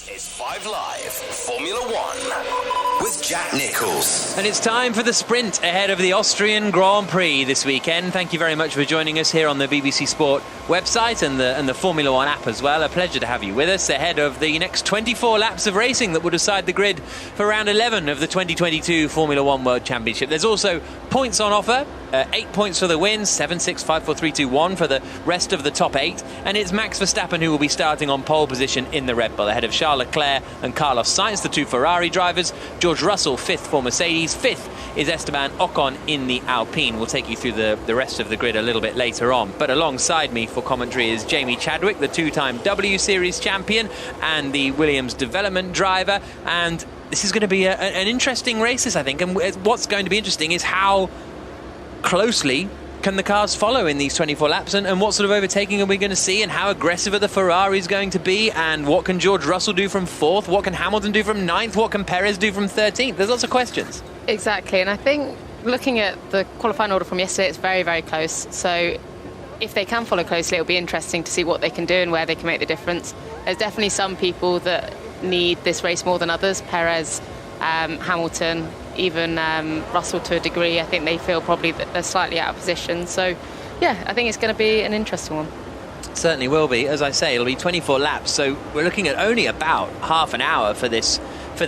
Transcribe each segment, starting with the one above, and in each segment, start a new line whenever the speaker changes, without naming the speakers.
It's 5 Live Formula One with Jack Nichols.
And it's time for the sprint ahead of the Austrian Grand Prix this weekend. Thank you very much for joining us here on the BBC Sport website and the Formula One app as well. A pleasure to have you with us ahead of the next 24 laps of racing that will decide the grid for round 11 of the 2022 Formula One World Championship. There's also points on offer. 8 points for the win, 7, 6, 5, 4, 3, 2, 1 for the rest of the top 8. And it's Max Verstappen who will be starting on pole position in the Red Bull, ahead of Charles Leclerc and Carlos Sainz, the two Ferrari drivers. George Russell, 5th for Mercedes. 5th is Esteban Ocon in the Alpine. We'll take you through the rest of the grid a little bit later on. But alongside me for commentary is Jamie Chadwick, the two-time W Series champion and the Williams development driver. And this is going to be an interesting race, I think. And what's going to be interesting is how closely can the cars follow in these 24 laps, and what sort of overtaking are we going to see, and how aggressive are the Ferraris going to be, and what can George Russell do from 4th, what can Hamilton do from 9th, what can Perez do from 13th? There's lots of questions.
Exactly, and I think looking at the qualifying order from yesterday, it's very, very close. So if they can follow closely, it'll be interesting to see what they can do and where they can make the difference. There's definitely some people that need this race more than others. Perez, Hamilton, even Russell to a degree. I think they feel probably that they're slightly out of position. So, yeah, I think it's going to be an interesting one.
Certainly will be. As I say, it'll be 24 laps. So we're looking at only about half an hour for this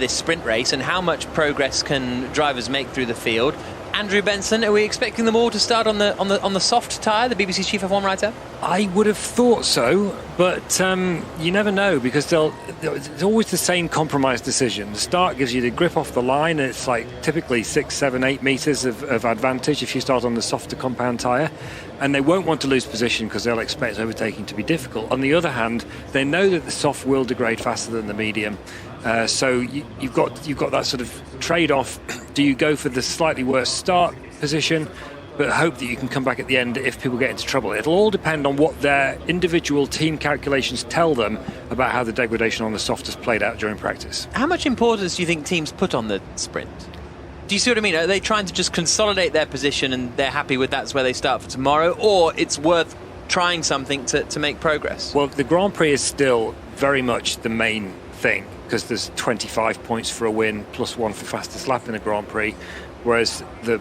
sprint race. And how much progress can drivers make through the field? Andrew Benson, are we expecting them all to start on the soft tyre, the BBC's chief F1 writer?
I would have thought so, but you never know, because it's always the same compromise decision. The start gives you the grip off the line, and it's like typically 6, 7, 8 metres of advantage if you start on the softer compound tyre, and they won't want to lose position because they'll expect overtaking to be difficult. On the other hand, they know that the soft will degrade faster than the medium. So you've got that sort of trade-off. Do you go for the slightly worse start position, but hope that you can come back at the end if people get into trouble? It'll all depend on what their individual team calculations tell them about how the degradation on the soft has played out during practice.
How much importance do you think teams put on the sprint? Do you see what I mean? Are they trying to just consolidate their position and they're happy with that's where they start for tomorrow, or it's worth trying something to make progress?
Well, the Grand Prix is still very much the main thing, because there's 25 points for a win plus 1 for fastest lap in a Grand Prix, whereas the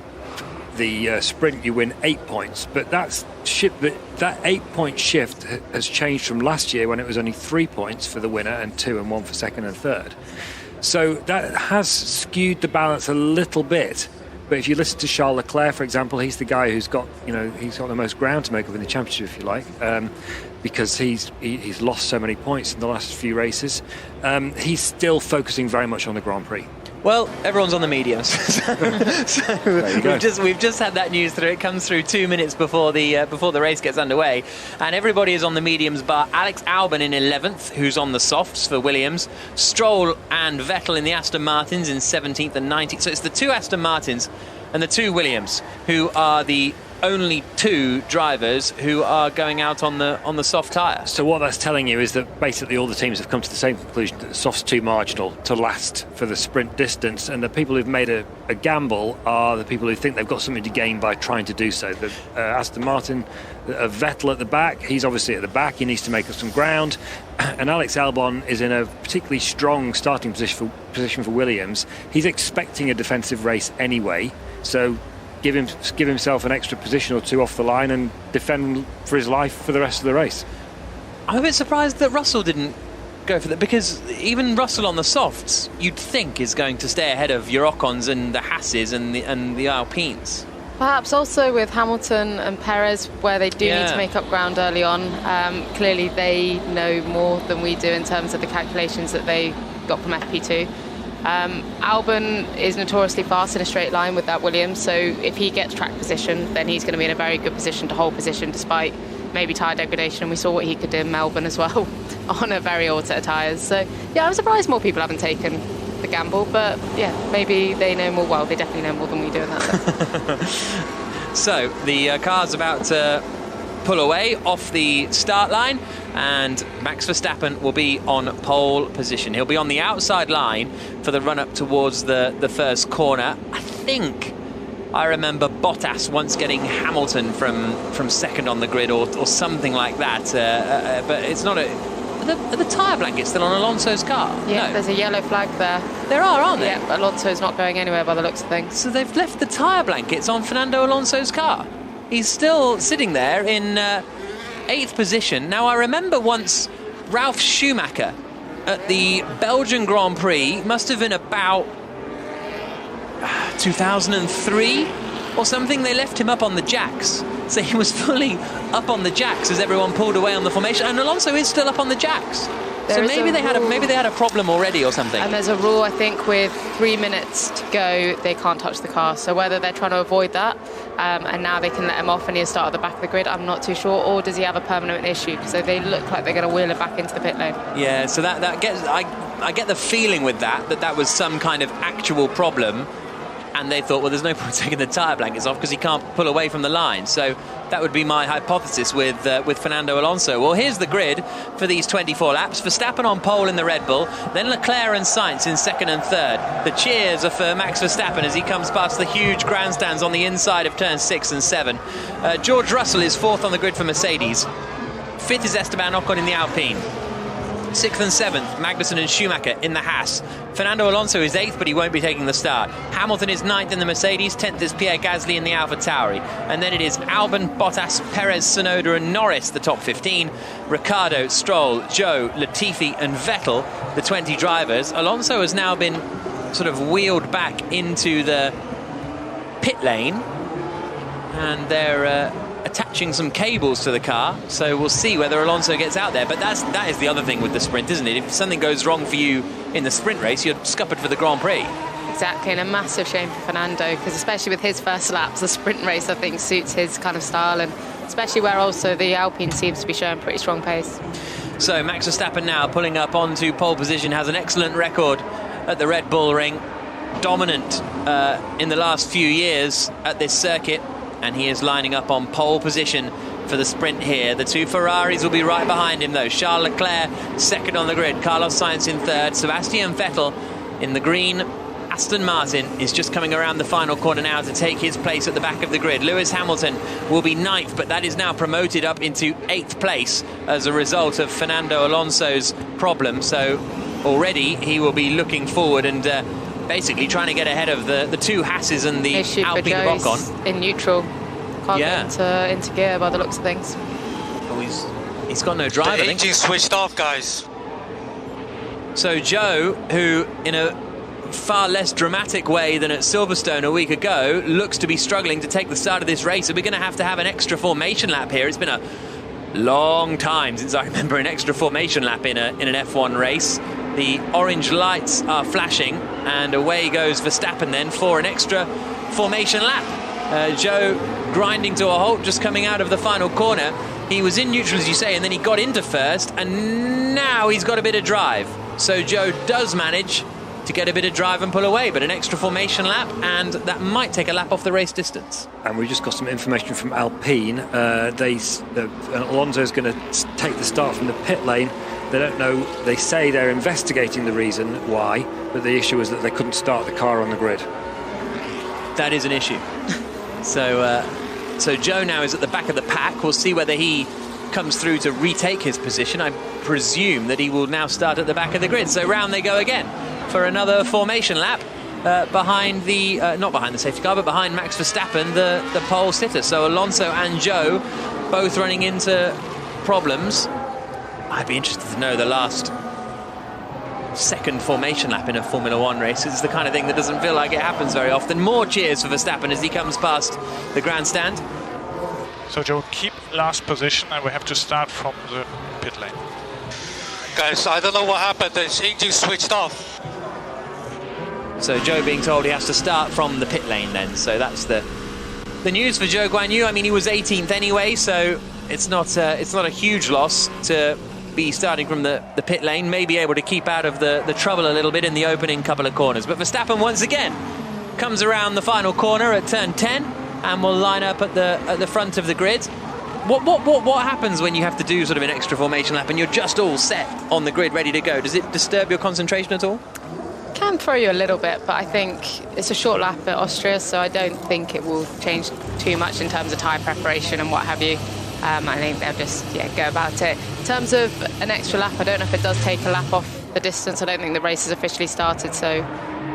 sprint you win 8 points. But that 8-point shift has changed from last year, when it was only 3 points for the winner and 2 and 1 for second and third. So that has skewed the balance a little bit. But if you listen to Charles Leclerc, for example, he's the guy who's got the most ground to make up in the championship, if you like, because he's lost so many points in the last few races. He's still focusing very much on the Grand Prix.
Well, everyone's on the mediums. So we've just had that news through. It comes through 2 minutes before the race gets underway, and everybody is on the mediums bar Alex Albon in 11th, who's on the softs for Williams. Stroll and Vettel in the Aston Martins in 17th and 19th. So it's the two Aston Martins and the two Williams who are the only two drivers who are going out on the soft tyre.
So what that's telling you is that basically all the teams have come to the same conclusion, that the soft's too marginal to last for the sprint distance, and the people who've made a gamble are the people who think they've got something to gain by trying to do so. The Aston Martin, Vettel at the back, he's obviously at the back, he needs to make up some ground, and Alex Albon is in a particularly strong starting position for Williams. He's expecting a defensive race anyway, so give himself an extra position or two off the line and defend for his life for the rest of the race.
I'm a bit surprised that Russell didn't go for that, because even Russell on the softs you'd think is going to stay ahead of your Ocons and the Hasses and the Alpines.
Perhaps also with Hamilton and Perez, where they do need to make up ground early on. Clearly they know more than we do in terms of the calculations that they got from FP2. Albon is notoriously fast in a straight line with that Williams, so if he gets track position, then he's going to be in a very good position to hold position despite maybe tyre degradation, and we saw what he could do in Melbourne as well on a very old set of tyres. So yeah, I'm surprised more people haven't taken the gamble, but yeah, maybe they know more. Well, they definitely know more than we do in that sense.
So the car's about to pull away off the start line, and Max Verstappen will be on pole position. He'll be on the outside line for the run-up towards the first corner. I think I remember Bottas once getting Hamilton from second on the grid or something like that, but it's not Are the tyre blankets still on Alonso's car?
Yeah,
no.
There's a yellow flag there.
There aren't there?
Yeah, but Alonso's not going anywhere by the looks of things.
So they've left the tyre blankets on Fernando Alonso's car. He's still sitting there in 8th position. Now, I remember once Ralf Schumacher at the Belgian Grand Prix, must have been about 2003 or something, they left him up on the jacks. So he was fully up on the jacks as everyone pulled away on the formation, and Alonso is still up on the jacks. So maybe they had a problem already or something.
And there's a rule, I think, with 3 minutes to go, they can't touch the car. So whether they're trying to avoid that, and now they can let him off and he'll start at the back of the grid, I'm not too sure. Or does he have a permanent issue? So they look like they're going to wheel it back into the pit lane.
Yeah, so that gets, I get the feeling with that was some kind of actual problem. And they thought, well, there's no point taking the tyre blankets off because he can't pull away from the line. So that would be my hypothesis with Fernando Alonso. Well, here's the grid for these 24 laps. Verstappen on pole in the Red Bull, then Leclerc and Sainz in 2nd and 3rd. The cheers are for Max Verstappen as he comes past the huge grandstands on the inside of turns 6 and 7. George Russell is 4th on the grid for Mercedes. 5th is Esteban Ocon in the Alpine. 6th and 7th, Magnussen and Schumacher in the Haas. Fernando Alonso is 8th, but he won't be taking the start. Hamilton is 9th in the Mercedes. 10th is Pierre Gasly in the AlphaTauri. And then it is Albon, Bottas, Perez, Tsunoda and Norris, the top 15. Ricciardo, Stroll, Zhou, Latifi and Vettel, the 20 drivers. Alonso has now been sort of wheeled back into the pit lane. And they're attaching some cables to the car, so we'll see whether Alonso gets out there. But that is the other thing with the sprint, isn't it? If something goes wrong for you in the sprint race, you're scuppered for the Grand Prix.
Exactly, and a massive shame for Fernando, because especially with his first laps, the sprint race, I think, suits his kind of style, and especially where also the Alpine seems to be showing pretty strong pace. So
Max Verstappen now pulling up onto pole position, has an excellent record at the Red Bull Ring, dominant in the last few years at this circuit, and he is lining up on pole position for the sprint here. The two Ferraris will be right behind him though. Charles Leclerc 2nd on the grid, Carlos Sainz in 3rd, Sebastian Vettel in the green. Aston Martin is just coming around the final corner now to take his place at the back of the grid. Lewis Hamilton will be 9th, but that is now promoted up into 8th place as a result of Fernando Alonso's problem. So already he will be looking forward and basically trying to get ahead of the two Hasses and the Alpine Ocon.
In neutral. Can't get into gear by the looks of things.
Oh, he's got no drive, I think.
The engine switched off, guys.
So Zhou, who in a far less dramatic way than at Silverstone a week ago, looks to be struggling to take the start of this race. So we're going to have an extra formation lap here. It's been a long time since I remember an extra formation lap in an F1 race. The orange lights are flashing, and away goes Verstappen then for an extra formation lap. Zhou grinding to a halt, just coming out of the final corner. He was in neutral, as you say, and then he got into first, and now he's got a bit of drive. So Zhou does manage to get a bit of drive and pull away, but an extra formation lap, and that might take a lap off the race distance.
And we just got some information from Alpine. Alonso's going to take the start from the pit lane. They don't know. They say they're investigating the reason why, but the issue is that they couldn't start the car on the grid.
That is an issue. So Zhou now is at the back of the pack. We'll see whether he comes through to retake his position. I presume that he will now start at the back of the grid. So round they go again for another formation lap behind the not behind the safety car, but behind Max Verstappen, the pole sitter. So Alonso and Zhou both running into problems. I'd be interested to know the last second formation lap in a Formula One race. It's the kind of thing that doesn't feel like it happens very often. More cheers for Verstappen as he comes past the grandstand.
So Joe, keep last position, and we have to start from the pit lane.
Guys, I don't know what happened. The engine switched off.
So Zhou being told he has to start from the pit lane then. So that's the news for Zhou Guanyu. I mean, he was 18th anyway, so it's not a huge loss to be starting from the pit lane, may be able to keep out of the trouble a little bit in the opening couple of corners. But Verstappen once again comes around the final corner at turn 10 and will line up at the front of the grid. What happens when you have to do sort of an extra formation lap and you're just all set on the grid ready to go? Does it disturb your concentration at all?
Can throw you a little bit, but I think it's a short lap at Austria, so I don't think it will change too much in terms of tyre preparation and what have you. I think they'll just go about it. In terms of an extra lap, I don't know if it does take a lap off the distance. I don't think the race has officially started, so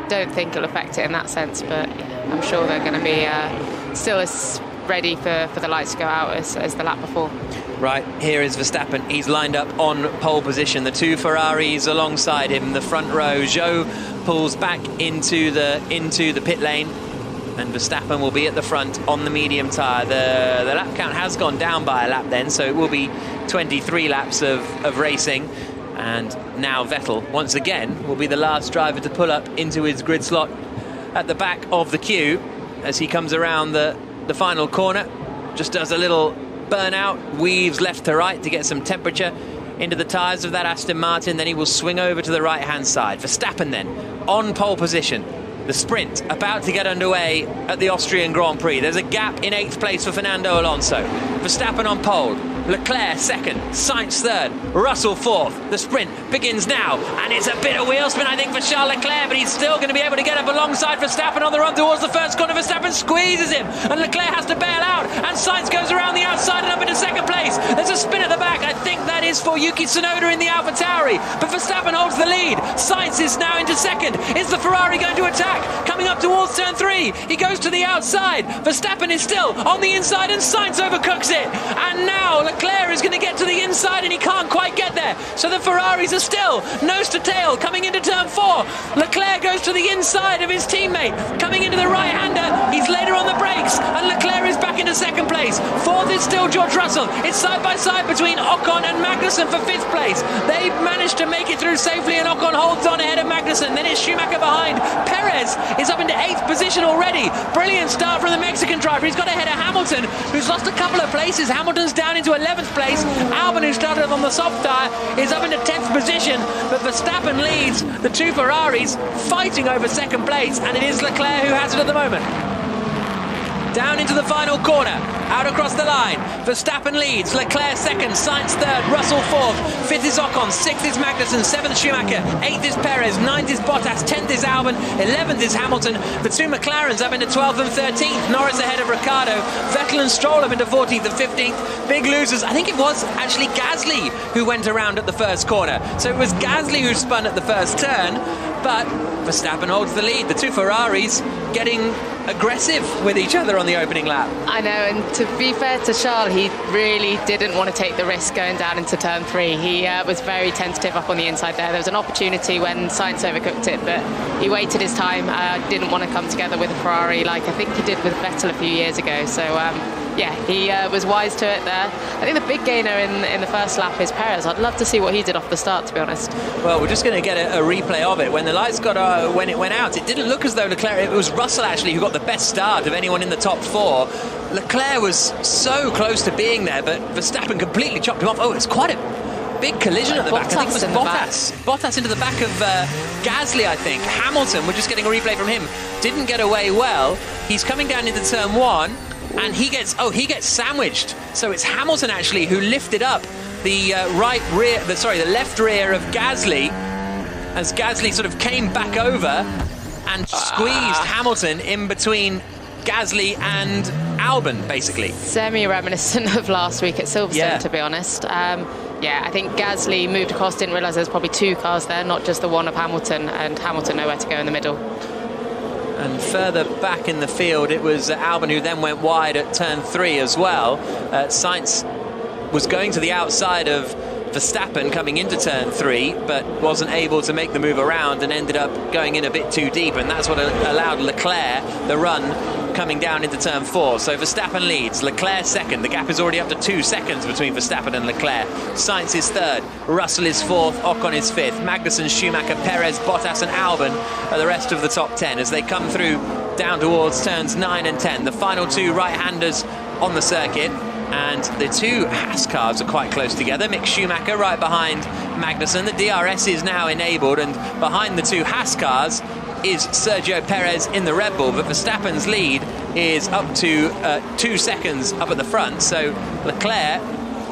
don't think it'll affect it in that sense, but I'm sure they're going to be still as ready for the lights to go out as the lap before.
Right, here is Verstappen. He's lined up on pole position. The 2 Ferraris alongside him, the front row. Zhou pulls back into the pit lane, and Verstappen will be at the front on the medium tyre. The lap count has gone down by a lap then, so it will be 23 laps of racing. And now Vettel, once again, will be the last driver to pull up into his grid slot at the back of the queue as he comes around the final corner. Just does a little burnout, weaves left to right to get some temperature into the tyres of that Aston Martin. Then he will swing over to the right-hand side. Verstappen then on pole position. The sprint about to get underway at the Austrian Grand Prix. There's a gap in 8th place for Fernando Alonso. Verstappen on pole. Leclerc 2nd, Sainz 3rd, Russell 4th. The sprint begins now, and it's a bit of wheel spin, I think, for Charles Leclerc, but he's still going to be able to get up alongside Verstappen on the run towards the first corner. Verstappen squeezes him, and Leclerc has to bail out, and Sainz goes around the outside and up into 2nd place. There's a spin at the back. I think that is for Yuki Tsunoda in the AlphaTauri, but Verstappen holds the lead. Sainz is now into 2nd. Is the Ferrari going to attack? Coming up towards turn 3, he goes to the outside. Verstappen is still on the inside, and Sainz overcooks it, and now Leclerc is going to get to the inside, and he can't quite get there. So the Ferraris are still nose to tail coming into turn 4. Leclerc goes to the inside of his teammate. Coming into the right-hander, he's later on the brakes, and Leclerc is back into 2nd place. 4th is still George Russell. It's side by side between Ocon and Magnussen for 5th place. They've managed to make it through safely, and Ocon holds on ahead of Magnussen. Then it's Schumacher behind. Perez is up into 8th position already. Brilliant start from the Mexican driver. He's got ahead of Hamilton, who's lost a couple of places. Hamilton's down into 11th place. Albon, who started on the soft tyre, is up into 10th position, but Verstappen leads the 2 Ferraris, fighting over 2nd place, and it is Leclerc who has it at the moment. Down into the final corner, out across the line. Verstappen leads, Leclerc 2nd, Sainz 3rd, Russell 4th, 5th is Ocon, 6th is Magnussen, 7th Schumacher, 8th is Perez, 9th is Bottas, 10th is Albon, 11th is Hamilton. The 2 McLarens up into 12th and 13th, Norris ahead of Ricciardo, Vettel and Stroll up into 14th and 15th. Big losers, I think it was actually Gasly who went around at the first corner. So it was Gasly who spun at the first turn, but Verstappen holds the lead. The 2 Ferraris getting aggressive with each other on the opening lap.
I know, and to be fair to Charles, he really didn't want to take the risk going down into turn 3. He was very tentative up on the inside there. There was an opportunity when Sainz overcooked it, but he waited his time. Didn't want to come together with a Ferrari like I think he did with Vettel a few years ago. So he was wise to it there. I think the big gainer in the first lap is Perez. I'd love to see what he did off the start, to be honest.
Well, we're just going to get a replay of it. When the lights got when it went out, it didn't look as though Leclerc, it was Russell actually who got the best start of anyone in the top 4. Leclerc was so close to being there, but Verstappen completely chopped him off. Oh, it's quite a big collision at the back. I think it was Bottas. Bottas into the back of Gasly, I think. Hamilton, we're just getting a replay from him, didn't get away well. He's coming down into turn 1, and he gets sandwiched. So it's Hamilton actually who lifted up the the left rear of Gasly, as Gasly sort of came back over and squeezed Hamilton in between Gasly and Albon, basically.
Semi-reminiscent of last week at Silverstone, to be honest. I think Gasly moved across, didn't realise there's probably 2 cars there, not just the one of Hamilton, and Hamilton nowhere to go in the middle.
And further back in the field, it was Albon who then went wide at turn 3 as well. Sainz was going to the outside of Verstappen coming into turn 3, but wasn't able to make the move around and ended up going in a bit too deep, and that's what allowed Leclerc the run coming down into turn 4. So Verstappen leads, Leclerc 2nd. The gap is already up to 2 seconds between Verstappen and Leclerc. Sainz is 3rd, Russell is 4th, Ocon is 5th. Magnussen, Schumacher, Perez, Bottas and Albon are the rest of the top 10 as they come through down towards turns 9 and 10. The final 2 right-handers on the circuit. And the 2 Haas cars are quite close together. Mick Schumacher right behind Magnussen. The DRS is now enabled, and behind the 2 Haas cars is Sergio Perez in the Red Bull. But Verstappen's lead is up to 2 seconds up at the front. So Leclerc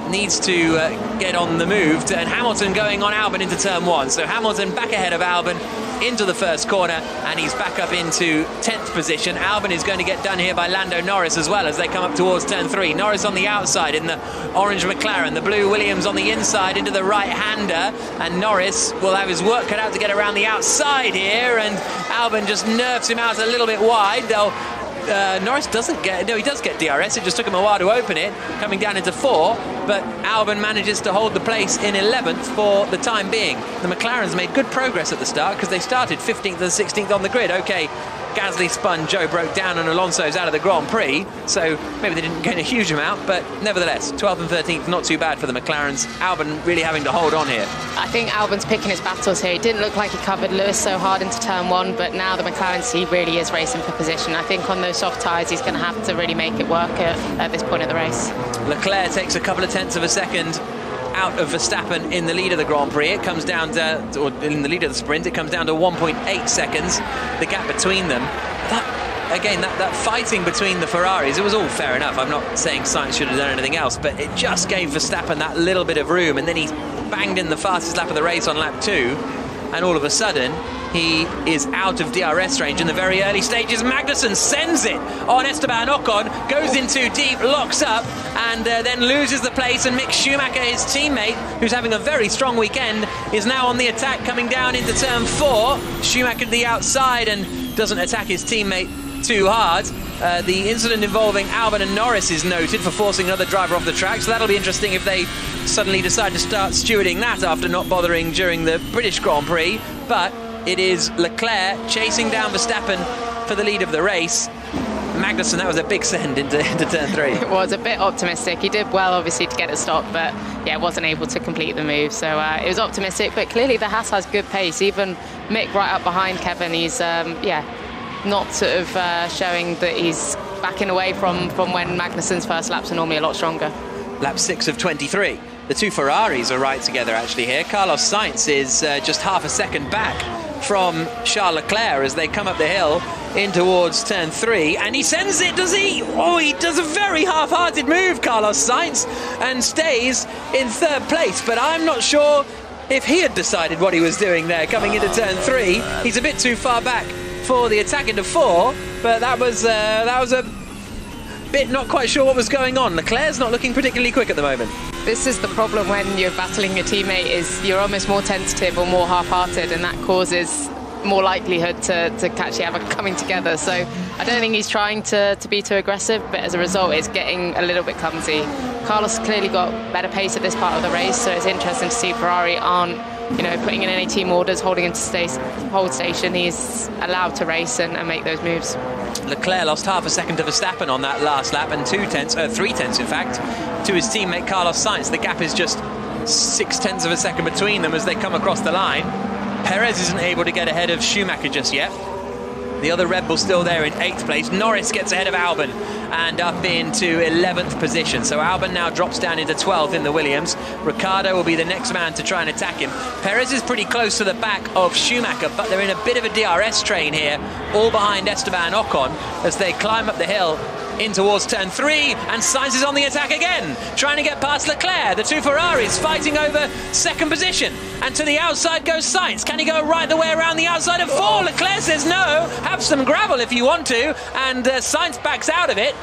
needs to get on the move, and Hamilton going on Albon into turn 1. So Hamilton back ahead of Albon into the first corner, and he's back up into 10th position. Albon is going to get done here by Lando Norris as well as they come up towards turn 3. Norris on the outside in the orange McLaren, the blue Williams on the inside into the right-hander, and Norris will have his work cut out to get around the outside here, and Albon just nerfs him out a little bit wide. Norris doesn't get... No, he does get DRS. It just took him a while to open it, coming down into 4. But Albon manages to hold the place in 11th for the time being. The McLarens made good progress at the start because they started 15th and 16th on the grid. OK, Gasly spun, Joe broke down, and Alonso's out of the Grand Prix. So maybe they didn't gain a huge amount, but nevertheless, 12th and 13th, not too bad for the McLarens. Albon really having to hold on here.
I think Albon's picking his battles here. He didn't look like he covered Lewis so hard into turn 1, but now the McLarens, he really is racing for position. I think on those soft tyres, he's going to have to really make it work at this point of the race. Leclerc
takes a couple of tenths of a second out of Verstappen in the lead of the Grand Prix. It comes down to, or in the lead of the sprint, it comes down to 1.8 seconds, the gap between them. That fighting between the Ferraris, it was all fair enough. I'm not saying Sainz should have done anything else, but it just gave Verstappen that little bit of room, and then he banged in the fastest lap of the race on lap 2, and all of a sudden he is out of DRS range in the very early stages. Magnussen sends it on Esteban Ocon, goes in too deep, locks up, and then loses the place, and Mick Schumacher, his teammate, who's having a very strong weekend, is now on the attack coming down into turn 4. Schumacher to the outside and doesn't attack his teammate too hard. The incident involving Albon and Norris is noted for forcing another driver off the track, so that'll be interesting if they suddenly decide to start stewarding that after not bothering during the British Grand Prix. But it is Leclerc chasing down Verstappen for the lead of the race. Magnussen, that was a big send into turn 3.
It was a bit optimistic. He did well, obviously, to get a stop, but yeah, wasn't able to complete the move. So it was optimistic, but clearly the Haas has good pace. Even Mick right up behind Kevin, he's not sort of showing that he's backing away from when Magnussen's first laps are normally a lot stronger.
Lap 6 of 23. The two Ferraris are right together actually here. Carlos Sainz is just half a second back from Charles Leclerc as they come up the hill in towards turn 3, and he sends it, does he? Oh, he does a very half-hearted move, Carlos Sainz, and stays in 3rd place, but I'm not sure if he had decided what he was doing there coming into turn 3. He's a bit too far back for the attack into 4, but that was a bit not quite sure what was going on. Leclerc's not looking particularly quick at the moment.
This is the problem when you're battling your teammate, is you're almost more tentative or more half-hearted, and that causes more likelihood to actually have a coming together. So I don't think he's trying to be too aggressive, but as a result it's getting a little bit clumsy. Carlos clearly got better pace at this part of the race, so it's interesting to see Ferrari aren't putting in any team orders, holding him to hold station. He's allowed to race and make those moves.
Leclerc lost half a second to Verstappen on that last lap, and 3 tenths in fact to his teammate Carlos Sainz. The gap is just 6 tenths of a second between them as they come across the line. Perez isn't able to get ahead of Schumacher just yet. The other Red Bull still there in 8th place. Norris gets ahead of Albon and up into 11th position. So Albon now drops down into 12th in the Williams. Ricciardo will be the next man to try and attack him. Perez is pretty close to the back of Schumacher, but they're in a bit of a DRS train here, all behind Esteban Ocon as they climb up the hill in towards turn 3, and Sainz is on the attack again, trying to get past Leclerc. The two Ferraris fighting over 2nd position, and to the outside goes Sainz. Can he go right the way around the outside of 4? Leclerc says no, have some gravel if you want to, and Sainz backs out of it.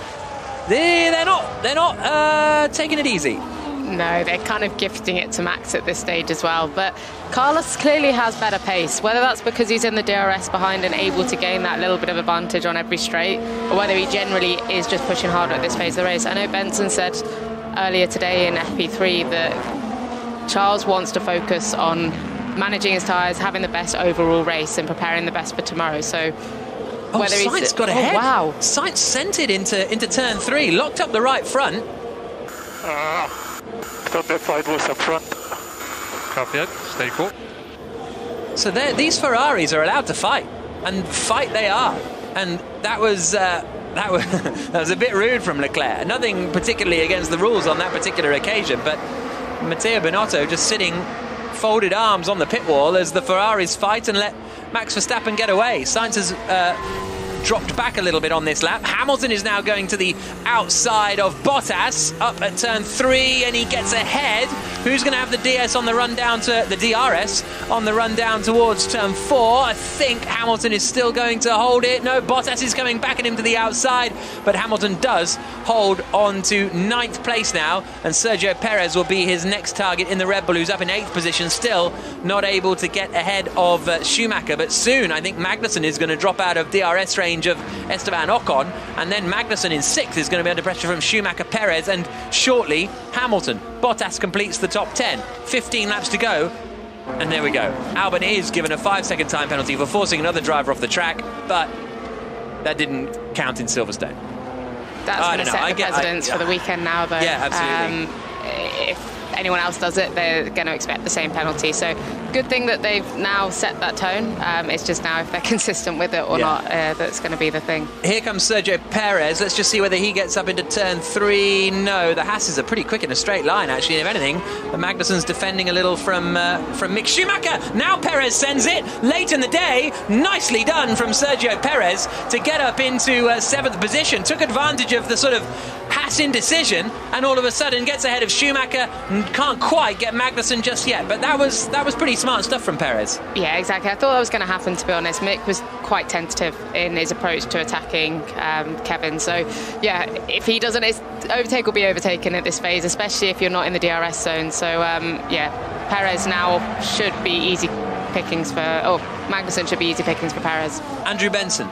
They're not taking it easy.
No, they're kind of gifting it to Max at this stage as well. But Carlos clearly has better pace, whether that's because he's in the DRS behind and able to gain that little bit of advantage on every straight, or whether he generally is just pushing harder at this phase of the race. I know Benson said earlier today in FP3 that Charles wants to focus on managing his tyres, having the best overall race and preparing the best for tomorrow. So whether
Sainz got ahead.
Oh, wow.
Sainz sent it into turn 3, locked up the right front.
Thought that fight was up front. Copy it. Stay cool.
So these Ferraris are allowed to fight, and fight they are. And that was a bit rude from Leclerc. Nothing particularly against the rules on that particular occasion, but Matteo Binotto just sitting folded arms on the pit wall as the Ferraris fight and let Max Verstappen get away. Sainz has dropped back a little bit on this lap. Hamilton is now going to the outside of Bottas up at turn 3, and he gets ahead. Who's going to have the DS on the run down to the DRS on the run down towards turn 4? I think Hamilton is still going to hold it. No, Bottas is coming back at him to the outside, but Hamilton does hold on to 9th place now, and Sergio Perez will be his next target in the Red Bull, who's up in 8th position, still not able to get ahead of Schumacher. But soon I think Magnussen is going to drop out of DRS range of Esteban Ocon, and then Magnussen in 6th is going to be under pressure from Schumacher, Perez, and shortly Hamilton. Bottas completes the top 10. 15 laps to go, and there we go. Albon is given a 5-second time penalty for forcing another driver off the track, but that didn't count in Silverstone.
That's going to set the precedence for the weekend now, though.
Yeah, absolutely.
If anyone else does it, they're going to expect the same penalty. So good thing that they've now set that tone. It's just now if they're consistent with it or not, that's going to be the thing. Here comes Sergio Perez. Let's just see whether he gets up into turn 3. No, the Hasses are pretty quick in a straight line, actually. If anything, the Magnussen's defending a little from Mick Schumacher. Now Perez sends it late in the day. Nicely done from Sergio Perez to get up into 7th position. Took advantage of the sort of Haas indecision, and all of a sudden gets ahead of Schumacher. Can't quite get Magnussen just yet, but that was pretty smart stuff from Perez. Yeah, exactly. I thought that was going to happen, to be honest. Mick was quite tentative in his approach to attacking Kevin. So, yeah, if he doesn't, overtake will be overtaken at this phase, especially if you're not in the DRS zone. So, Perez now should be easy pickings Magnussen should be easy pickings for Perez. Andrew Benson.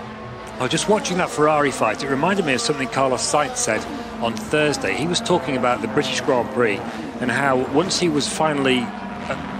Oh, just watching that Ferrari fight, it reminded me of something Carlos Sainz said on Thursday. He was talking about the British Grand Prix and how once he was finally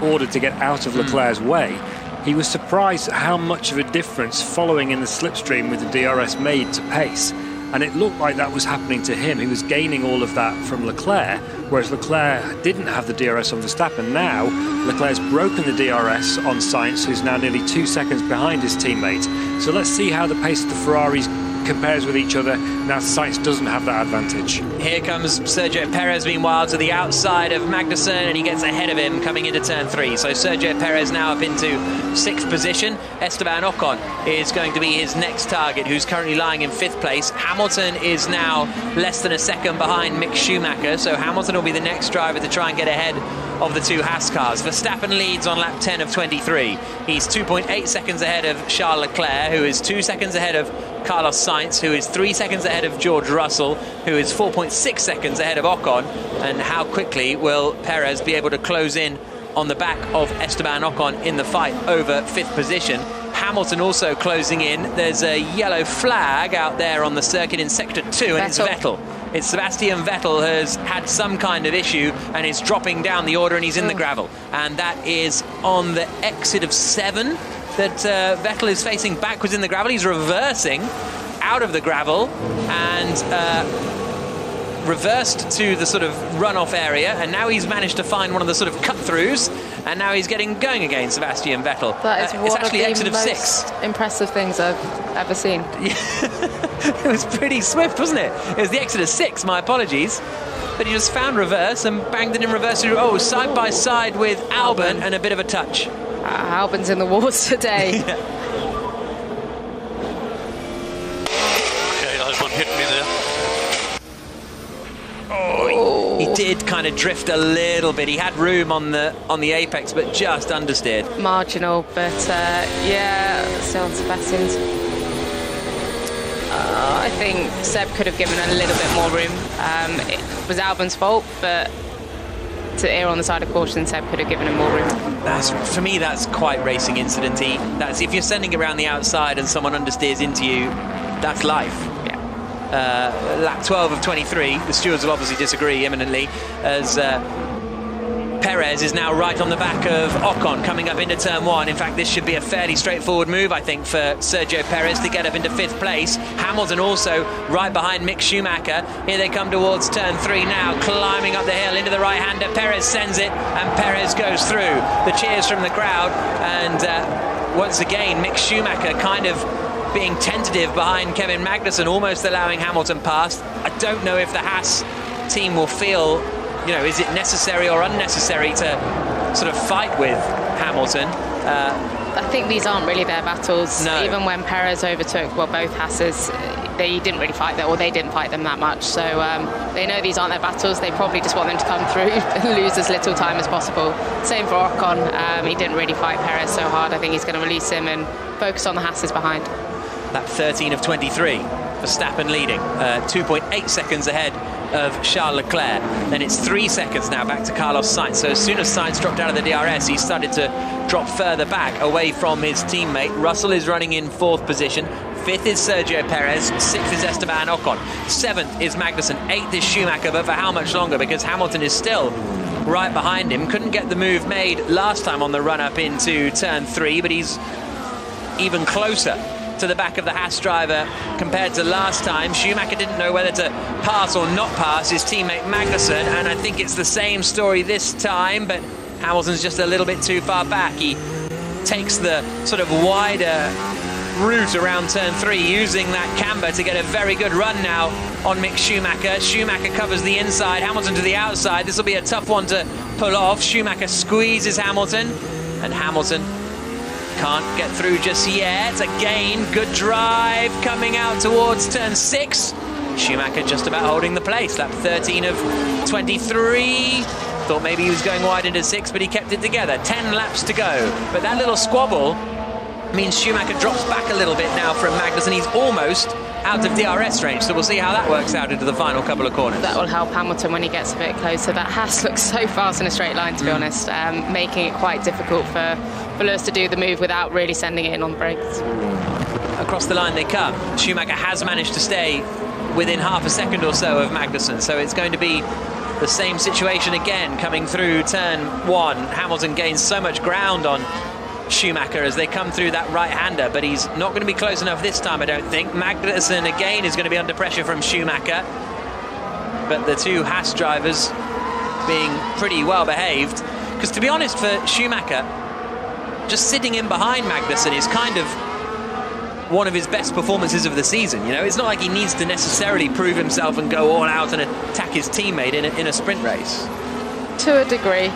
ordered to get out of Leclerc's way, he was surprised at how much of a difference following in the slipstream with the DRS made to pace. And it looked like that was happening to him. He was gaining all of that from Leclerc, whereas Leclerc didn't have the DRS on Verstappen. Now, Leclerc's broken the DRS on Sainz, who's now nearly 2 seconds behind his teammate. So let's see how the pace of the Ferraris compares with each other. Now Sainz doesn't have that advantage.
Here comes Sergio Perez, meanwhile, to the outside of Magnussen, and he gets ahead of him coming into turn 3. So Sergio Perez now up into 6th position. Esteban Ocon is going to be his next target, who's currently lying in 5th place. Hamilton is now less than a second behind Mick Schumacher, so Hamilton will be the next driver to try and get ahead of the 2 Haas cars. Verstappen leads on lap 10 of 23. He's 2.8 seconds ahead of Charles Leclerc, who is 2 seconds ahead of Carlos Sainz, who is 3 seconds ahead of George Russell, who is 4.6 seconds ahead of Ocon. And how quickly will Perez be able to close in on the back of Esteban Ocon in the fight over 5th position? Hamilton also closing in. There's a yellow flag out there on the circuit in sector 2, and it's Vettel. It's Sebastian Vettel has had some kind of issue and is dropping down the order, and he's in the gravel. And that is on the exit of 7 that Vettel is facing backwards in the gravel. He's reversing out of the gravel and reversed to the sort of runoff area, and now he's managed to find one of the sort of cut-throughs, and now he's going again, Sebastian Vettel.
That is one
it's actually
of the
exit of
most
6.
Impressive things I've ever seen.
It was pretty swift, wasn't it? It was the exit of 6, my apologies. But he just found reverse and banged it in reverse. Side by side with Albon and a bit of a touch.
Albon's in the wars today.
Okay, Albon hit me there.
He did kind of drift a little bit. He had room on the apex, but just understeered.
Marginal, but still on Sebastian's. I think Seb could have given a little bit more room. It was Albon's fault, but to err on the side of caution, Seb could have given him more room.
For me, that's quite racing incident-y. That's if you're sending it around the outside and someone understeers into you, that's life. Lap 12 of 23, the stewards will obviously disagree imminently, as Perez is now right on the back of Ocon coming up into turn 1. In fact, this should be a fairly straightforward move, I think, for Sergio Perez to get up into 5th place. Hamilton also right behind Mick Schumacher. Here they come towards turn 3 now, climbing up the hill into the right-hander. Perez sends it, and Perez goes through. The cheers from the crowd, and once again, Mick Schumacher kind of being tentative behind Kevin Magnussen, almost allowing Hamilton past. I don't know if the Haas team will feel, is it necessary or unnecessary to sort of fight with Hamilton.
I think these aren't really their battles.
No.
Even when Perez overtook, well, both Hasses, they didn't really fight them, or they didn't fight them that much. So they know these aren't their battles. They probably just want them to come through and lose as little time as possible. Same for Ocon. He didn't really fight Perez so hard. I think he's going to release him and focus on the Hasses behind.
Lap 13 of 23. Verstappen leading, 2.8 seconds ahead of Charles Leclerc. Then it's 3 seconds now back to Carlos Sainz. So as soon as Sainz dropped out of the DRS, he started to drop further back away from his teammate. Russell is running in 4th position. 5th is Sergio Perez. 6th is Esteban Ocon. 7th is Magnussen. 8th is Schumacher. But for how much longer? Because Hamilton is still right behind him. Couldn't get the move made last time on the run-up into turn 3, but he's even closer to the back of the Haas driver compared to last time. Schumacher didn't know whether to pass or not pass his teammate Magnussen, and I think it's the same story this time, but Hamilton's just a little bit too far back. He takes the sort of wider route around turn 3, using that camber to get a very good run now on Mick Schumacher. Schumacher covers the inside, Hamilton to the outside. This will be a tough one to pull off. Schumacher squeezes Hamilton, and Hamilton can't get through just yet. Again, good drive coming out towards turn 6. Schumacher just about holding the place. Lap 13 of 23. Thought maybe he was going wide into 6, but he kept it together. 10 laps to go. But that little squabble means Schumacher drops back a little bit now from Magnussen. He's almost out of DRS range, so we'll see how that works out into the final couple of corners.
That will help Hamilton when he gets a bit closer. That Haas looks so fast in a straight line, to be honest, making it quite difficult for Lewis to do the move without really sending it in on the brakes.
Across the line they come. Schumacher has managed to stay within half a second or so of Magnussen, so it's going to be the same situation again coming through turn 1. Hamilton gains so much ground on Schumacher as they come through that right-hander, but he's not going to be close enough this time, I don't think. Magnussen again is going to be under pressure from Schumacher, but the two Haas drivers being pretty well behaved, because to be honest, for Schumacher, just sitting in behind Magnussen is kind of one of his best performances of the season. You know, it's not like he needs to necessarily prove himself and go all out and attack his teammate in a sprint race.
To a degree.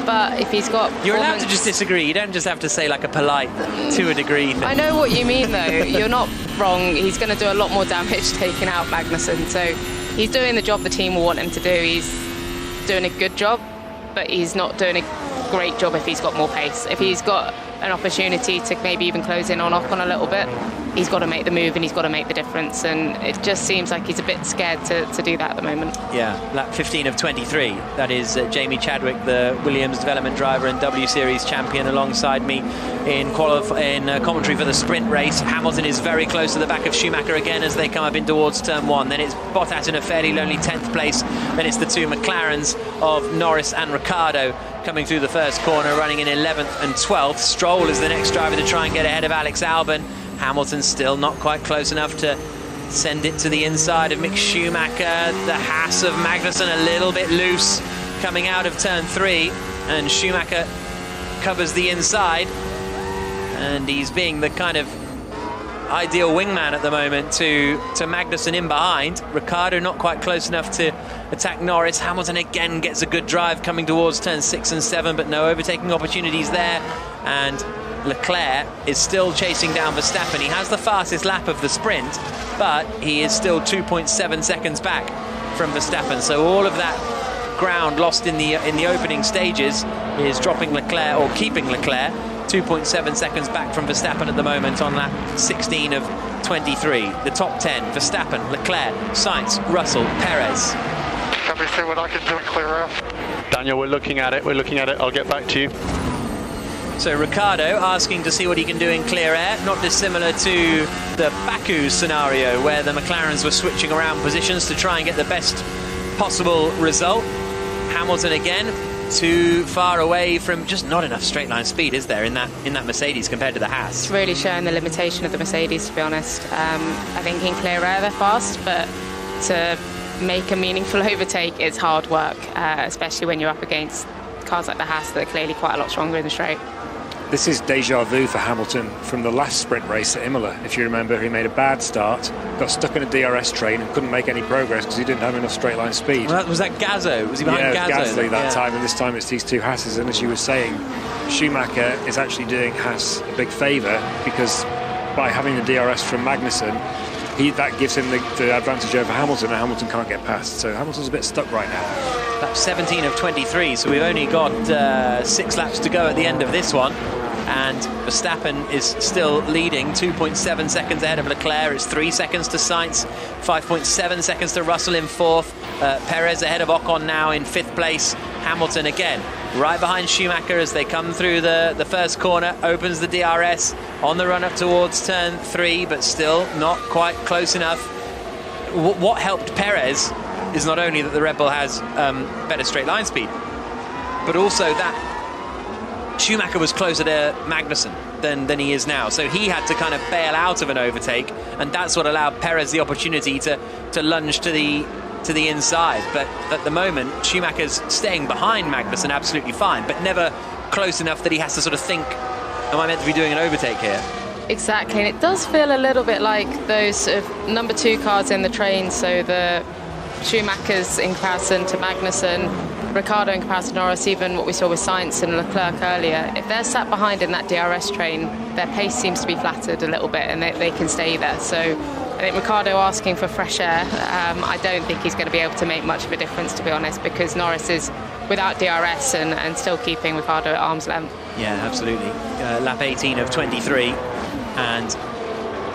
But if he's got...
You're allowed to just disagree. You don't just have to say like a polite to a degree thing.
I know what you mean, though. You're not wrong. He's going to do a lot more damage taking out Magnussen. So he's doing the job the team will want him to do. He's doing a good job, but he's not doing a great job if he's got more pace. If he's got an opportunity to maybe even close in on Ocon a little bit, he's got to make the move and he's got to make the difference, and it just seems like he's a bit scared to do that at the moment. Yeah,
lap 15 of 23. That is Jamie Chadwick, the Williams development driver and W Series champion, alongside me in commentary for the sprint race. Hamilton is very close to the back of Schumacher again as they come up in towards turn 1. Then it's Bottas in a fairly lonely 10th place. Then it's the two McLarens of Norris and Ricciardo coming through the first corner, running in 11th and 12th. Stroll is the next driver to try and get ahead of Alex Albon. Hamilton still not quite close enough to send it to the inside of Mick Schumacher. The Haas of Magnussen a little bit loose coming out of turn 3, and Schumacher covers the inside, and he's being the kind of ideal wingman at the moment to Magnussen in behind. Ricciardo not quite close enough to attack Norris. Hamilton again gets a good drive coming towards turn 6 and 7, but no overtaking opportunities there, and Leclerc is still chasing down Verstappen. He has the fastest lap of the sprint, but he is still 2.7 seconds back from Verstappen. So all of that ground lost in the opening stages is dropping Leclerc, or keeping Leclerc 2.7 seconds back from Verstappen at the moment on lap 16 of 23. The top 10: Verstappen, Leclerc, Sainz, Russell, Perez.
Let me see what I can do and clear out.
Daniel, we're looking at it. I'll get back to you.
So Ricciardo asking to see what he can do in clear air, not dissimilar to the Baku scenario where the McLarens were switching around positions to try and get the best possible result. Hamilton again too far away from, just not enough straight line speed, is there, in that Mercedes compared to the Haas?
It's really showing the limitation of the Mercedes, to be honest. I think in clear air they're fast, but to make a meaningful overtake it's hard work, especially when you're up against cars like the Haas that are clearly quite a lot stronger in the straight.
This is deja vu for Hamilton from the last sprint race at Imola. If you remember, he made a bad start, got stuck in a DRS train and couldn't make any progress because he didn't have enough straight line speed.
Well, was that Gazzo? Was he behind Gazzo?
Yeah, Gasly that time, and this time it's these two Hasses. And as you were saying, Schumacher is actually doing Haas a big favour because by having the DRS from Magnussen, that gives him the advantage over Hamilton, and Hamilton can't get past. So Hamilton's a bit stuck right now.
Lap 17 of 23, so we've only got 6 laps to go at the end of this one. And Verstappen is still leading, 2.7 seconds ahead of Leclerc. It's 3 seconds to Sainz, 5.7 seconds to Russell in 4th. Perez ahead of Ocon now in 5th place. Hamilton again right behind Schumacher as they come through the first corner, opens the DRS on the run up towards turn 3, but still not quite close enough. What helped Perez is not only that the Red Bull has better straight line speed, but also that Schumacher was closer to Magnussen than he is now, so he had to kind of bail out of an overtake, and that's what allowed Perez the opportunity to lunge to the inside. But at the moment, Schumacher's staying behind Magnussen absolutely fine, but never close enough that he has to sort of think, am I meant to be doing an overtake here?
Exactly, and it does feel a little bit like those sort of number 2 cars in the train, so the Schumacher's in comparison to Magnussen, Ricciardo in comparison to Norris, even what we saw with Sainz and Leclerc earlier. If they're sat behind in that DRS train, their pace seems to be flattered a little bit, and they can stay there. So I think Ricciardo asking for fresh air, I don't think he's going to be able to make much of a difference, to be honest, because Norris is without DRS and still keeping Ricciardo at arm's length.
Yeah, absolutely. Lap 18 of 23, and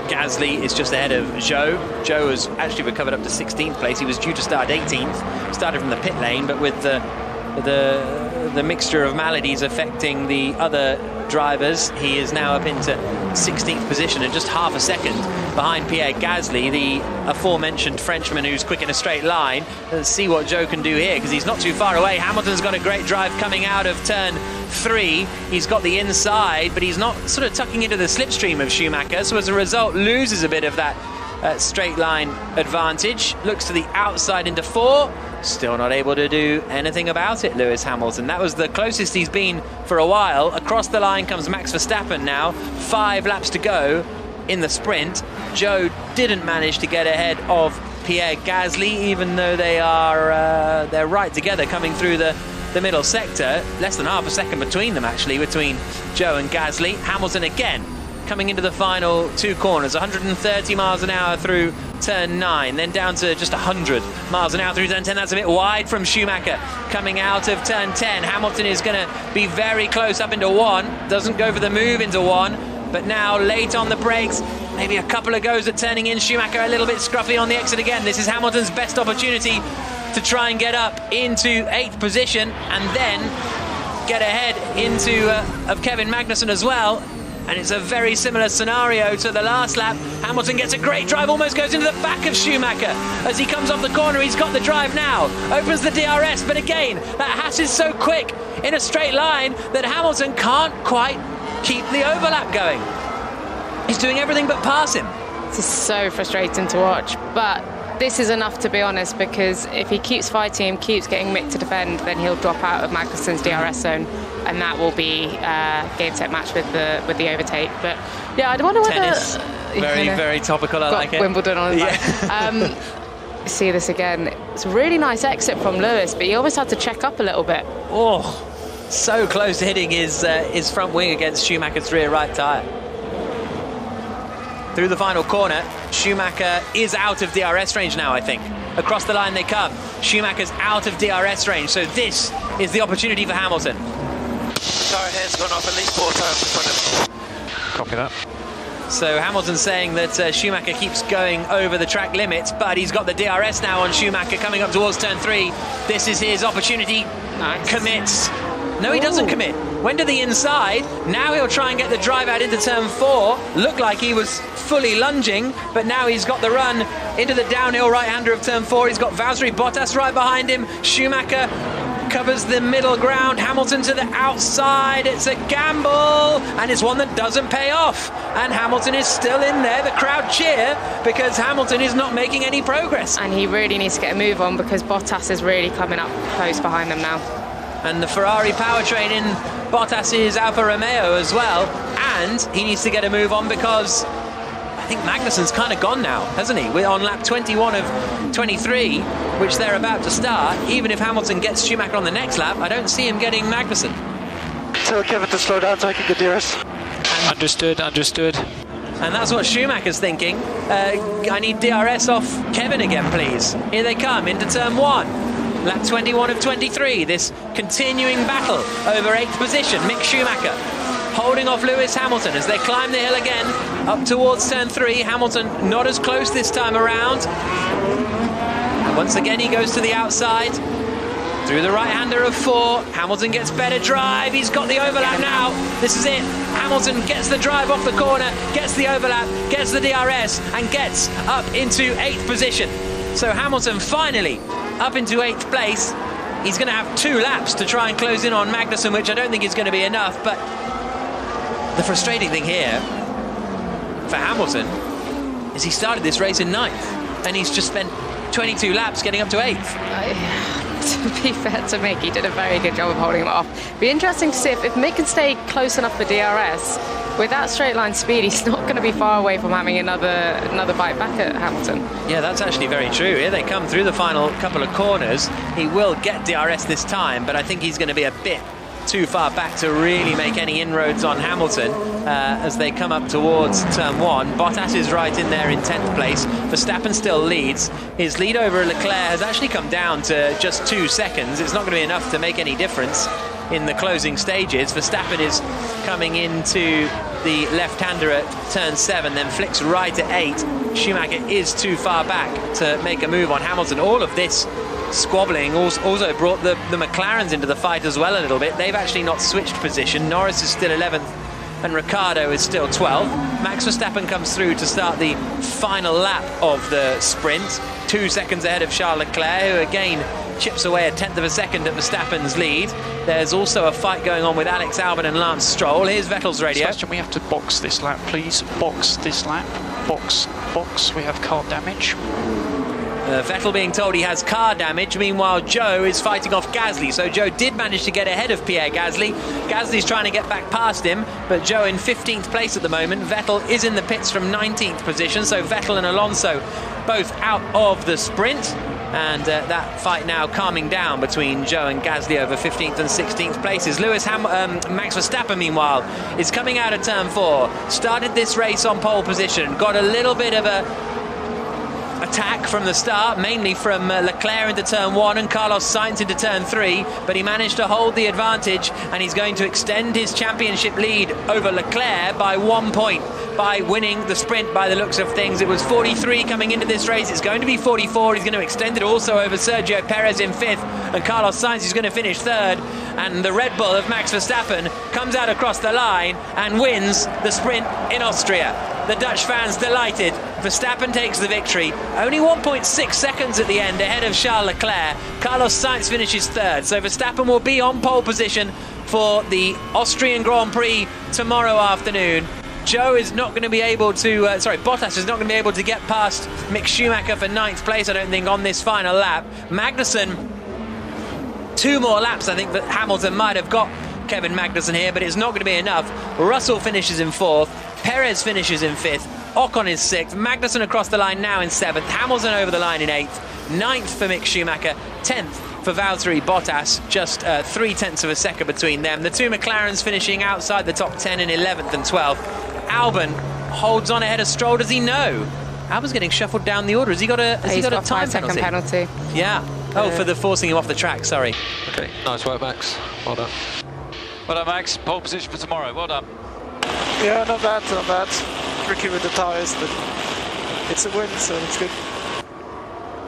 Gasly is just ahead of Zhou. Zhou has actually recovered up to 16th place. He was due to start 18th, started from the pit lane, but with the mixture of maladies affecting the other drivers, he is now up into 16th position and just half a second behind Pierre Gasly, the aforementioned Frenchman who's quick in a straight line. Let's see what Zhou can do here, because he's not too far away. Hamilton's got a great drive coming out of turn 3. He's got the inside, but he's not sort of tucking into the slipstream of Schumacher, so as a result loses a bit of that straight line advantage. Looks to the outside into 4. Still not able to do anything about it, Lewis Hamilton. That was the closest he's been for a while. Across the line comes Max Verstappen now. 5 laps to go in the sprint. Zhou didn't manage to get ahead of Pierre Gasly, even though they're right together coming through the middle sector. Less than half a second between them, actually, between Zhou and Gasly. Hamilton again coming into the final 2 corners, 130 miles an hour through turn 9, then down to just 100 miles an hour through turn 10. That's a bit wide from Schumacher coming out of turn 10. Hamilton is going to be very close up into 1, doesn't go for the move into 1, but now late on the brakes, maybe a couple of goes at turning in. Schumacher a little bit scruffy on the exit again. This is Hamilton's best opportunity to try and get up into 8th position and then get ahead of Kevin Magnussen as well. And it's a very similar scenario to the last lap. Hamilton gets a great drive, almost goes into the back of Schumacher. As he comes off the corner, he's got the drive now. Opens the DRS, but again, that Haas is so quick in a straight line that Hamilton can't quite keep the overlap going. He's doing everything but pass him.
This is so frustrating to watch, but this is enough, to be honest, because if he keeps fighting him, keeps getting Mick to defend, then he'll drop out of Magnussen's DRS zone, and that will be game set match with the overtake. But yeah, I wonder whether
tennis, very topical. I like it.
Wimbledon on his back. See this again. It's a really nice exit from Lewis, but he almost had to check up a little bit.
Oh, so close to hitting his front wing against Schumacher's rear right tyre. Through the final corner, Schumacher is out of DRS range now, I think. Across the line they come. Schumacher's out of DRS range, so this is the opportunity for Hamilton.
Tyre ahead's gone off at least 4 times in front of him.
Copy that.
So Hamilton's saying that Schumacher keeps going over the track limits, but he's got the DRS now on Schumacher coming up towards turn 3. This is his opportunity.
Nice.
Commits. No, he doesn't commit. Went to the inside. Now he'll try and get the drive out into turn 4. Looked like he was fully lunging, but now he's got the run into the downhill right-hander of turn 4. He's got Valtteri Bottas right behind him. Schumacher covers the middle ground. Hamilton to the outside. It's a gamble, and it's one that doesn't pay off. And Hamilton is still in there. The crowd cheer because Hamilton is not making any progress.
And he really needs to get a move on because Bottas is really coming up close behind them now.
and the Ferrari powertrain in Bottas's Alfa Romeo as well. And he needs to get a move on because I think Magnussen's kind of gone now, hasn't he? We're on lap 21 of 23, which they're about to start. Even if Hamilton gets Schumacher on the next lap, I don't see him getting Magnussen.
Tell Kevin to slow down so I can get DRS.
Understood.
And that's what Schumacher's thinking. I need DRS off Kevin again, please. Here they come into turn 1. Lap 21 of 23. This continuing battle over 8th position. Mick Schumacher holding off Lewis Hamilton as they climb the hill again up towards turn 3. Hamilton not as close this time around. And once again he goes to the outside. Through the right-hander of 4, Hamilton gets better drive. He's got the overlap now. This is it. Hamilton gets the drive off the corner, gets the overlap, gets the DRS, and gets up into 8th position. So Hamilton finally up into 8th place. He's going to have 2 laps to try and close in on Magnussen, which I don't think is going to be enough. But the frustrating thing here for Hamilton is he started this race in 9th, and he's just spent 22 laps getting up to 8th.
To be fair to Mick, he did a very good job of holding him off. Be interesting to see if Mick can stay close enough for DRS. With that straight line speed, he's not going to be far away from having another bite back at Hamilton.
Yeah, that's actually very true. Here they come through the final couple of corners. He will get DRS this time, but I think he's going to be a bit too far back to really make any inroads on Hamilton as they come up towards turn 1. Bottas is right in there in 10th place. Verstappen still leads. His lead over Leclerc has actually come down to just 2 seconds. It's not going to be enough to make any difference in the closing stages. Verstappen is coming into the left-hander at turn 7, then flicks right at 8. Schumacher is too far back to make a move on Hamilton. All of this squabbling also brought the McLarens into the fight as well a little bit. They've actually not switched position. Norris is still 11th and Ricciardo is still 12th. Max Verstappen comes through to start the final lap of the sprint, 2 seconds ahead of Charles Leclerc, who again chips away a 1/10 of a second at Verstappen's lead. There's also a fight going on with Alex Albon and Lance Stroll. Here's Vettel's radio.
Sebastian, we have to box this lap, please. Box this lap. Box. We have car damage.
Vettel being told he has car damage. Meanwhile, Joe is fighting off Gasly. So Joe did manage to get ahead of Pierre Gasly. Gasly's trying to get back past him, but Joe in 15th place at the moment. Vettel is in the pits from 19th position. So Vettel and Alonso both out of the sprint. And that fight now calming down between Joe and Gasly over 15th and 16th places. Max Verstappen, meanwhile, is coming out of turn 4. Started this race on pole position. Got a little bit of a attack from the start, mainly from Leclerc into turn 1 and Carlos Sainz into turn 3, but he managed to hold the advantage, and he's going to extend his championship lead over Leclerc by 1 point by winning the sprint by the looks of things. It was 43 coming into this race. It's going to be 44. He's going to extend it also over Sergio Perez in 5th, and Carlos Sainz is going to finish 3rd, and the Red Bull of Max Verstappen comes out across the line and wins the sprint in Austria. The Dutch fans delighted. Verstappen takes the victory. Only 1.6 seconds at the end ahead of Charles Leclerc. Carlos Sainz finishes 3rd. So Verstappen will be on pole position for the Austrian Grand Prix tomorrow afternoon. Joe is not going to be able to... Bottas is not going to be able to get past Mick Schumacher for 9th place, I don't think, on this final lap. Magnussen, 2 more laps, I think, that Hamilton might have got Kevin Magnussen here, but it's not going to be enough. Russell finishes in 4th. Perez finishes in 5th. Ocon is 6th. Magnussen across the line now in 7th. Hamilton over the line in 8th. 9th for Mick Schumacher. 10th for Valtteri Bottas. Just 0.3 of a second between them. The 2 McLarens finishing outside the top 10 in 11th and 12th. Albon holds on ahead of Stroll. Does he know? Albon's getting shuffled down the order. Has he got a time
5-second penalty?
Yeah. Oh, for the forcing him off the track, sorry.
Okay, nice work, Max. Well done.
Well done, Max. Pole position for tomorrow. Well done.
Yeah, not bad. Tricky with the tyres, but it's a win, so it's good.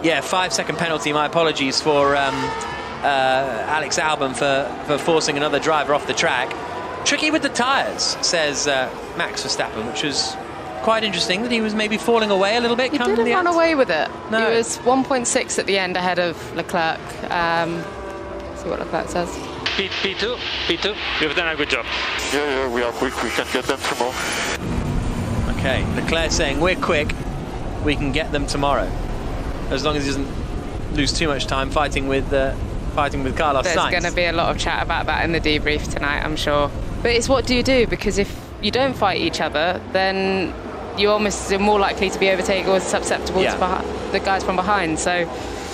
Yeah, 5-second penalty. My apologies for Alex Albon for forcing another driver off the track. Tricky with the tyres, says Max Verstappen, which was quite interesting, that he was maybe falling away a little bit.
He didn't run away with it.
No.
He was 1.6 at the end ahead of Leclerc. See what Leclerc says.
P2.
You've done a good job.
Yeah, we are quick. We can get them tomorrow.
Okay, Leclerc saying we're quick, we can get them tomorrow. As long as he doesn't lose too much time fighting with fighting with Carlos Sainz.
There's going to be a lot of chat about that in the debrief tonight, I'm sure. But it's what do you do? Because if you don't fight each other, then you're more likely to be overtaken or susceptible to the guys from behind. So,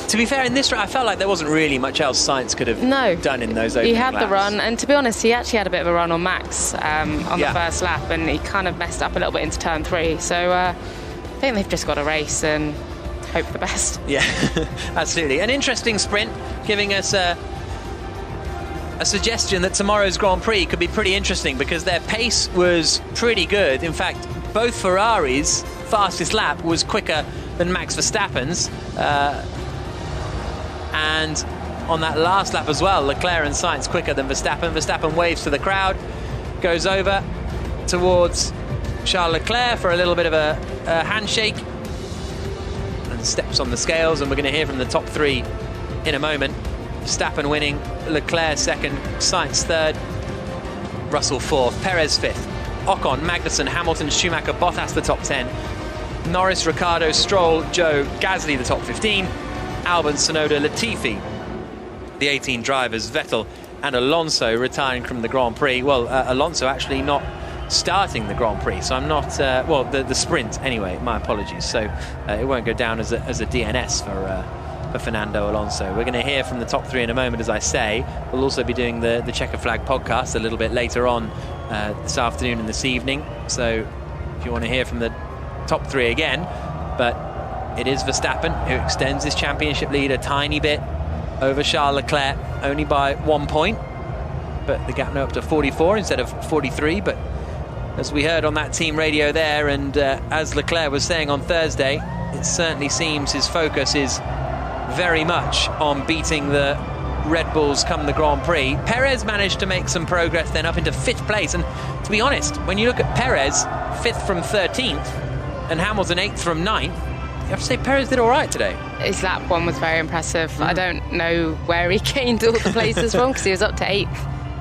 to be fair, in this round, I felt like there wasn't really much else Sainz could have done in those opening
He had
laps.
the run, and to be honest, he actually had a bit of a run on Max on the first lap, and he kind of messed up a little bit into turn 3. So I think they've just got to race and hope for the best.
Yeah, absolutely. An interesting sprint, giving us a suggestion that tomorrow's Grand Prix could be pretty interesting because their pace was pretty good. In fact, both Ferraris' fastest lap was quicker than Max Verstappen's. And on that last lap as well, Leclerc and Sainz quicker than Verstappen. Verstappen waves to the crowd, goes over towards Charles Leclerc for a little bit of a handshake, and steps on the scales, and we're going to hear from the top 3 in a moment. Verstappen winning, Leclerc second, Sainz third, Russell fourth, Perez fifth, Ocon, Magnussen, Hamilton, Schumacher, Bottas the top 10, Norris, Ricciardo, Stroll, Joe, Gasly the top 15, Albon, Tsunoda, Latifi, the 18 drivers, Vettel and Alonso retiring from the Grand Prix. Well, Alonso actually not starting the Grand Prix, so I'm not, the sprint anyway, my apologies. So it won't go down as a DNS for Fernando Alonso. We're going to hear from the top 3 in a moment, as I say. We'll also be doing the Checker Flag podcast a little bit later on this afternoon and this evening. So if you want to hear from the top 3 again, but it is Verstappen who extends his championship lead a tiny bit over Charles Leclerc, only by 1 point, but the gap now up to 44 instead of 43. But as we heard on that team radio there, and as Leclerc was saying on Thursday, it certainly seems his focus is very much on beating the Red Bulls come the Grand Prix. Perez managed to make some progress then up into 5th place, and to be honest, when you look at Perez, 5th from 13th, and Hamilton 8th from 9th, you have to say Perez did all right today.
His lap 1 was very impressive. I don't know where he gained all the places from, because he was up to 8th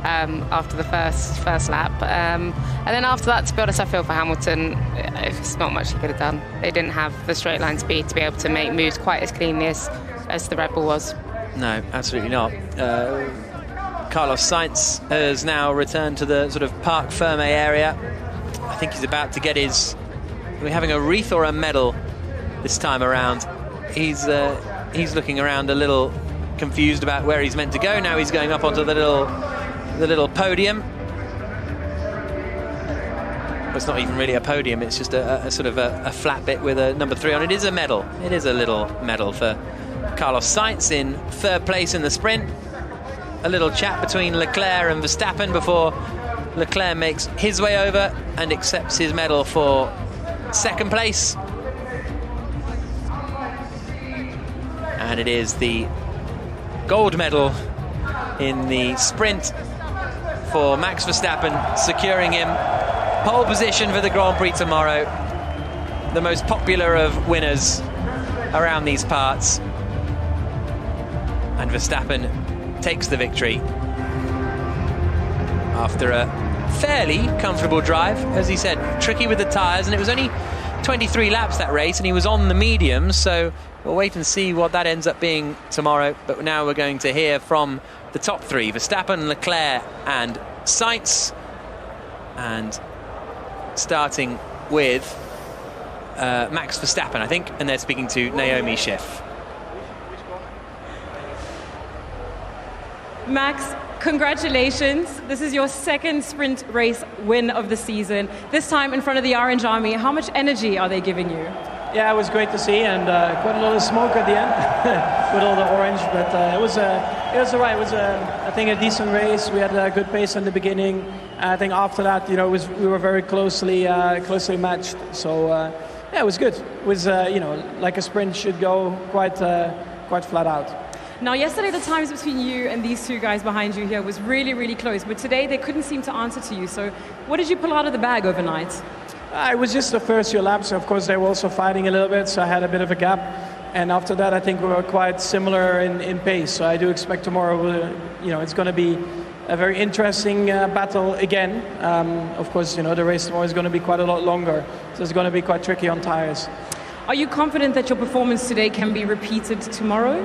after the first lap. And then after that, to be honest, I feel for Hamilton, it's not much he could have done. They didn't have the straight line speed to be able to make moves quite as cleanly as the Red Bull was. No,
absolutely not. Carlos Sainz has now returned to the sort of Parc Ferme area. I think he's about to get his... Are we having a wreath or a medal this time around? He's looking around a little confused about where he's meant to go. Now he's going up onto the little podium. Well, it's not even really a podium, it's just a sort of a flat bit with a number 3 on it. It is a medal. It is a little medal for Carlos Sainz in 3rd place in the sprint. A little chat between Leclerc and Verstappen before Leclerc makes his way over and accepts his medal for 2nd place. And it is the gold medal in the sprint for Max Verstappen, securing him pole position for the Grand Prix tomorrow. The most popular of winners around these parts. And Verstappen takes the victory after a fairly comfortable drive. As he said, tricky with the tyres, and it was only 23 laps that race, and he was on the mediums, so we'll wait and see what that ends up being tomorrow. But now we're going to hear from the top 3, Verstappen, Leclerc and Sainz, and starting with Max Verstappen, I think, and they're speaking to Naomi Schiff.
Max, congratulations. This is your 2nd sprint race win of the season, this time in front of the Orange Army. How much energy are they giving you?
Yeah, it was great to see, and quite a lot of smoke at the end with all the orange, but it was all right. It was, I think, a decent race. We had a good pace in the beginning. I think after that, we were very closely matched. So yeah, it was good. It was like a sprint should go, quite flat out.
Now, yesterday the times between you and these 2 guys behind you here was really, really close, but today they couldn't seem to answer to you. So what did you pull out of the bag overnight?
It was just the first few laps. Of course, they were also fighting a little bit, so I had a bit of a gap. And after that, I think we were quite similar in pace. So I do expect tomorrow, it's going to be a very interesting battle again. Of course, the race tomorrow is going to be quite a lot longer, so it's going to be quite tricky on tires.
Are you confident that your performance today can be repeated tomorrow?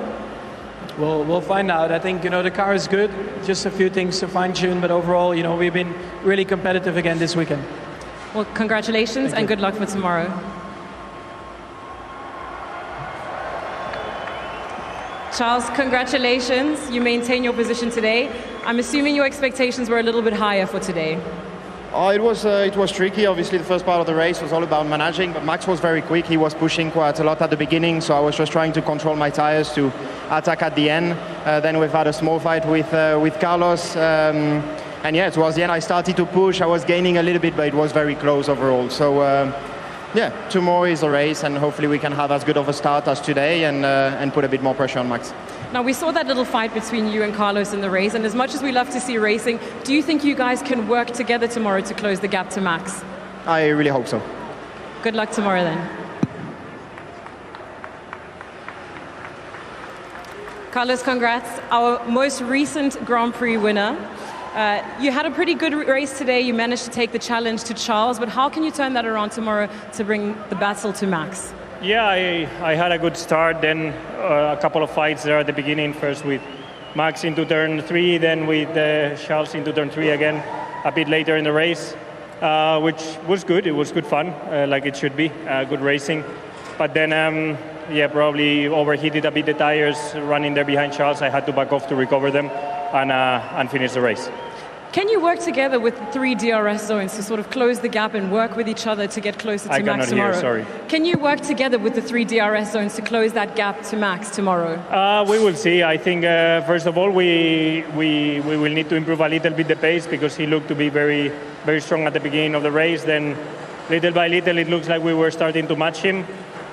We'll find out. I think, the car is good. Just a few things to fine-tune, but overall, we've been really competitive again this weekend.
Well, congratulations and good luck for tomorrow. Charles, congratulations. You maintain your position today. I'm assuming your expectations were a little bit higher for today.
It was tricky. Obviously, the first part of the race was all about managing, but Max was very quick. He was pushing quite a lot at the beginning, so I was just trying to control my tires to attack at the end. Then we've had a small fight with Carlos, and towards the end I started to push. I was gaining a little bit, but it was very close overall. So tomorrow is a race, and hopefully we can have as good of a start as today and put a bit more pressure on Max.
Now, we saw that little fight between you and Carlos in the race, and as much as we love to see racing, do you think you guys can work together tomorrow to close the gap to Max?
I really hope so.
Good luck tomorrow then. Carlos, congrats. Our most recent Grand Prix winner. You had a pretty good race today. You managed to take the challenge to Charles, but how can you turn that around tomorrow to bring the battle to Max?
Yeah, I had a good start, then a couple of fights there at the beginning, first with Max into turn 3, then with Charles into turn 3 again, a bit later in the race, which was good. It was good fun, like it should be, good racing. But then, probably overheated a bit the tires running there behind Charles. I had to back off to recover them and finish the race.
Can you work together with the 3 DRS zones to sort of close the gap and work with each other to get closer to Max tomorrow?
I cannot hear, sorry.
Can you work together with the 3 DRS zones to close that gap to Max tomorrow?
We will see. I think, first of all, we will need to improve a little bit the pace because he looked to be very, very strong at the beginning of the race. Then, little by little, it looks like we were starting to match him.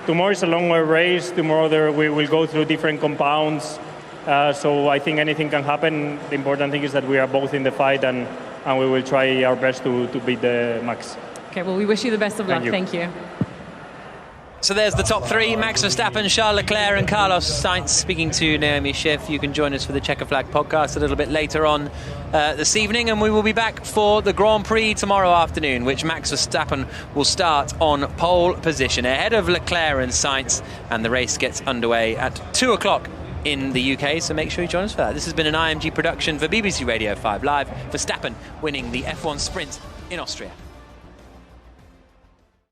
Tomorrow is a longer race. Tomorrow we will go through different compounds. So I think anything can happen. The important thing is that we are both in the fight and we will try our best to beat the Max.
Okay, well, we wish you the best of luck. Thank you.
So there's the top 3, Max Verstappen, Charles Leclerc and Carlos Sainz speaking to Naomi Schiff. You can join us for the Checker Flag podcast a little bit later on this evening, and we will be back for the Grand Prix tomorrow afternoon, which Max Verstappen will start on pole position ahead of Leclerc and Sainz, and the race gets underway at 2 o'clock in the UK, so make sure you join us for that. This has been an IMG production for BBC Radio 5 Live. Verstappen winning the F1 Sprint in Austria.